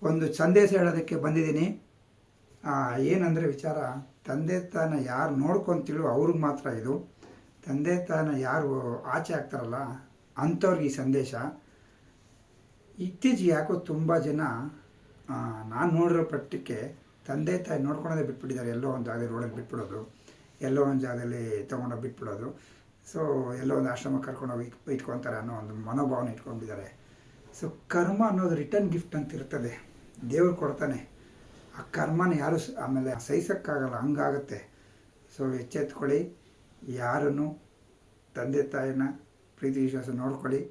ಒಂದು ಸಂದೇಶ ಹೇಳೋದಕ್ಕೆ ಬಂದಿದ್ದೀನಿ. ಏನಂದರೆ ವಿಚಾರ, ತಂದೆ ತಾನ ಯಾರು ನೋಡ್ಕೊತಿಳೋ ಅವ್ರಿಗೆ ಮಾತ್ರ ಇದು. ತಂದೆ ತಾನ ಯಾರು ಆಚೆ ಆಗ್ತಾರಲ್ಲ ಅಂಥವ್ರಿಗೆ ಈ ಸಂದೇಶ. ಇತ್ತೀಚೆಗೆ ಯಾಕೋ ತುಂಬ ಜನ ನಾನು ನೋಡಿರೋ ಪಟ್ಟಕ್ಕೆ ತಂದೆ ತಾಯಿ ನೋಡ್ಕೊಳೋದೇ ಬಿಟ್ಬಿಟ್ಟಿದ್ದಾರೆ. ಎಲ್ಲೋ ಒಂದು ಜಾಗದಲ್ಲಿ ರೋಡಲ್ಲಿ ಬಿಟ್ಬಿಡೋದು, ಎಲ್ಲೋ ಒಂದು ಜಾಗದಲ್ಲಿ ತೊಗೊಂಡೋಗಿ ಬಿಟ್ಬಿಡೋದು. ಸೊ ಎಲ್ಲೋ ಒಂದು ಆಶ್ರಮ ಕರ್ಕೊಂಡೋಗಿ ಇಟ್ಕೊತಾರೆ ಅನ್ನೋ ಒಂದು ಮನೋಭಾವನೆ ಇಟ್ಕೊಂಡಿದ್ದಾರೆ. ಸೊ ಕರ್ಮ ಅನ್ನೋದು ರಿಟರ್ನ್ ಗಿಫ್ಟ್ ಅಂತ ಇರ್ತದೆ, ದೇವ್ರು ಕೊಡ್ತಾನೆ. ಆ ಕರ್ಮನ ಯಾರು ಆಮೇಲೆ ಸಹಿಸೋಕ್ಕಾಗಲ್ಲ, ಹಂಗಾಗುತ್ತೆ. ಸೊ ಎಚ್ಚೆತ್ಕೊಳ್ಳಿ, ಯಾರನ್ನು ತಂದೆ ತಾಯಿನ ಪ್ರೀತಿ ವಿಶ್ವಾಸ ನೋಡ್ಕೊಳ್ಳಿ.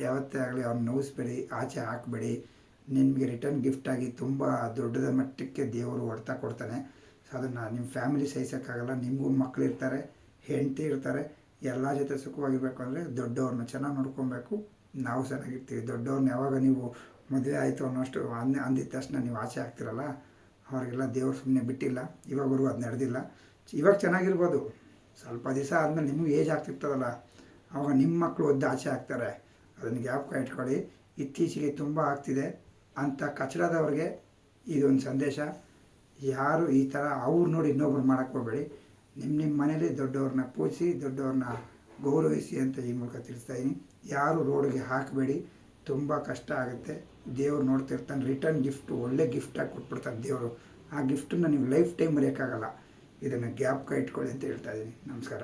ಯಾವತ್ತೇ ಆಗಲಿ ಅವ್ರನ್ನ ನೋವಿಸ್ಬೇಡಿ, ಆಚೆ ಹಾಕಬೇಡಿ. ನಿಮಗೆ ರಿಟರ್ನ್ ಗಿಫ್ಟಾಗಿ ತುಂಬ ದೊಡ್ಡದ ಮಟ್ಟಕ್ಕೆ ದೇವರು ಹೊಡ್ತಾ ಕೊಡ್ತಾನೆ. ಸೊ ಅದನ್ನು ನಿಮ್ಮ ಫ್ಯಾಮಿಲಿ ಸಹಿಸೋಕ್ಕಾಗಲ್ಲ. ನಿಮಗೂ ಮಕ್ಕಳು ಇರ್ತಾರೆ, ಹೆಂಡತಿ ಇರ್ತಾರೆ. ಎಲ್ಲ ಜೊತೆ ಸುಖವಾಗಿರಬೇಕು ಅಂದರೆ ದೊಡ್ಡವ್ರನ್ನ ಚೆನ್ನಾಗಿ ನೋಡ್ಕೊಬೇಕು. ನಾವು ಚೆನ್ನಾಗಿರ್ತೀವಿ. ದೊಡ್ಡವ್ರನ್ನ ಯಾವಾಗ ನೀವು ಮದುವೆ ಆಯಿತು ಅನ್ನೋಷ್ಟು ಅಂದಿದ ತಕ್ಷಣ ನೀವು ಆಚೆ ಆಗ್ತಿರಲ್ಲ, ಅವರಿಗೆಲ್ಲ ದೇವ್ರು ಸುಮ್ಮನೆ ಬಿಟ್ಟಿಲ್ಲ. ಇವಾಗವರೆಗೂ ಅದು ನಡೆದಿಲ್ಲ. ಇವಾಗ ಚೆನ್ನಾಗಿರ್ಬೋದು, ಸ್ವಲ್ಪ ದಿವಸ ಆದಮೇಲೆ ನಿಮಗೂ ಏಜ್ ಆಗ್ತಿರ್ತದಲ್ಲ, ಆವಾಗ ನಿಮ್ಮ ಮಕ್ಕಳು ಒದ್ದು ಆಚೆ ಆಗ್ತಾರೆ. ಅದನ್ನು ಜ್ಞಾಪಕ ಇಟ್ಕೊಳ್ಳಿ. ಇತ್ತೀಚೆಗೆ ತುಂಬ ಆಗ್ತಿದೆ ಅಂಥ ಕಚಡದವ್ರಿಗೆ ಇದೊಂದು ಸಂದೇಶ. ಯಾರು ಈ ಥರ ಅವ್ರು ನೋಡಿ ಇನ್ನೊಬ್ರು ಮಾಡೋಕ್ಕೆ ಹೋಗಬೇಡಿ. ನಿಮ್ಮ ಮನೇಲಿ ದೊಡ್ಡವ್ರನ್ನ ಪೂಜಿಸಿ, ದೊಡ್ಡವ್ರನ್ನ ಗೌರವಿಸಿ ಅಂತ ಈ ಮೂಲಕ ತಿಳಿಸ್ತಾಯಿದ್ದೀನಿ. ಯಾರು ರೋಡ್ಗೆ ಹಾಕಬೇಡಿ, ತುಂಬ ಕಷ್ಟ ಆಗುತ್ತೆ. ದೇವ್ರು ನೋಡ್ತಿರ್ತಾನೆ. ರಿಟರ್ನ್ ಗಿಫ್ಟು ಒಳ್ಳೆ ಗಿಫ್ಟಾಗಿ ಕೊಟ್ಬಿಡ್ತಾನೆ ದೇವರು. ಆ ಗಿಫ್ಟನ್ನು ನೀವು ಲೈಫ್ ಟೈಮ್ ಮರೆಯೋಕ್ಕಾಗಲ್ಲ. ಇದನ್ನು ಜ್ಞಾಪಕ ಇಟ್ಕೊಳ್ಳಿ ಅಂತ ಹೇಳ್ತಾಯಿದ್ದೀನಿ. ನಮಸ್ಕಾರ.